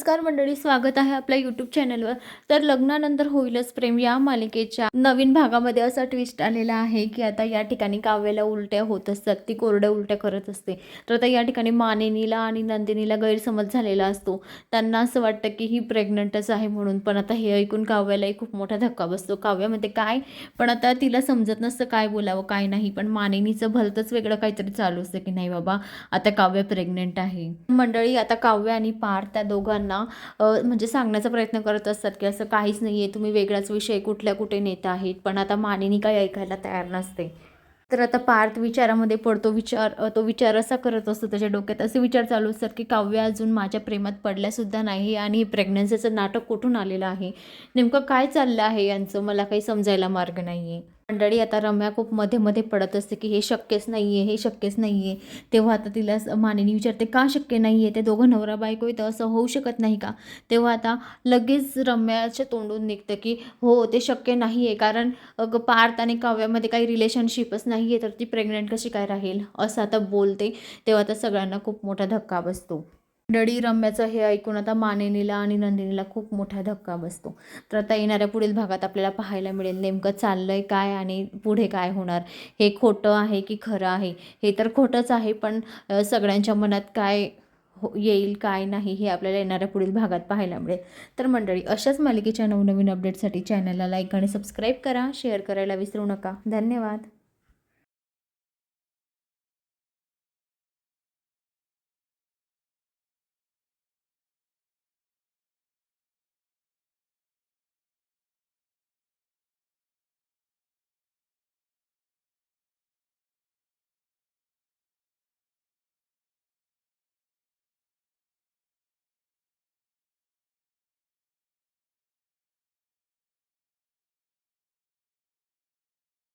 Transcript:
नमस्कार मंडळी, स्वागत आहे आपल्या यूट्यूब चॅनलवर. तर लग्नानंतर होईलच प्रेम या मालिकेच्या नवीन भागामध्ये असा ट्विस्ट आलेला आहे की आता या ठिकाणी काव्याला उलट्या होत असतात, ती कोरड्या उलट्या करत असते. तर आता या ठिकाणी मानिनीला आणि नंदिनीला गैरसमज झालेला असतो. त्यांना असं वाटतं की ही प्रेग्नंटच आहे म्हणून, पण आता हे ऐकून काव्यालाही खूप मोठा धक्का बसतो. काव्यामध्ये काय, पण आता तिला समजत नसतं काय बोलावं काय नाही. पण मानिनीचं भलतंच वेगळं काहीतरी चालू असतं की नाही बाबा, आता काव्य प्रेग्नेंट आहे. मंडळी आता काव्य आणि पार्थ त्या दोघांना म्हणजे सांगण्याचा प्रयत्न करत असतात की असं काहीच नाही आहे, तुम्ही वेगळाच विषय कुठल्या कुठे नेत आहेत. पण आता मानिनी काही ऐकायला तयार नसते. तर आता पार्थ विचारामध्ये पडतो. तो विचार असा करत असतो, त्याच्या डोक्यात असे विचार चालू असतात की काव्य अजून माझ्या प्रेमात पडल्यासुद्धा नाही आणि प्रेग्नन्सीचं नाटक कुठून आलेलं आहे, नेमकं काय चाललं आहे यांचं, मला काही समजायला मार्ग नाही आहे. मंडळी आता रम्या खूप मध्ये मध्ये पडत असते की हे शक्यच नाही आहे, हे शक्यच नाही आहे. तेव्हा आता तिला मानिनी विचारते का शक्य नाही आहे, ते दोघं नवरा बायको तर असं होऊ शकत नाही का. तेव्हा आता लगेच रम्याच्या तोंडून निघतं की हो ते शक्य नाही आहे, कारण पार्थ आणि काव्यामध्ये काही रिलेशनशिपच नाही आहे, तर ती प्रेग्नंट कशी काय राहील असं आता बोलते. तेव्हा आता सगळ्यांना खूप मोठा धक्का बसतो. मंडळी रम्याचं हे ऐकून आता मानिनीला आणि नंदिनीला खूप मोठा धक्का बसतो. तर आता येणाऱ्या पुढील भागात आपल्याला पाहायला मिळेल नेमकं चाललंय काय आणि पुढे काय होणार, हे खोटं आहे की खरं आहे. हे तर खोटंच आहे, पण सगळ्यांच्या मनात काय येईल काय नाही हे आपल्याला येणाऱ्या पुढील भागात पाहायला मिळेल. तर मंडळी अशाच मालिकेच्या नवनवीन अपडेटसाठी चॅनलला लाईक आणि सबस्क्राईब करा, शेअर करायला विसरू नका. धन्यवाद.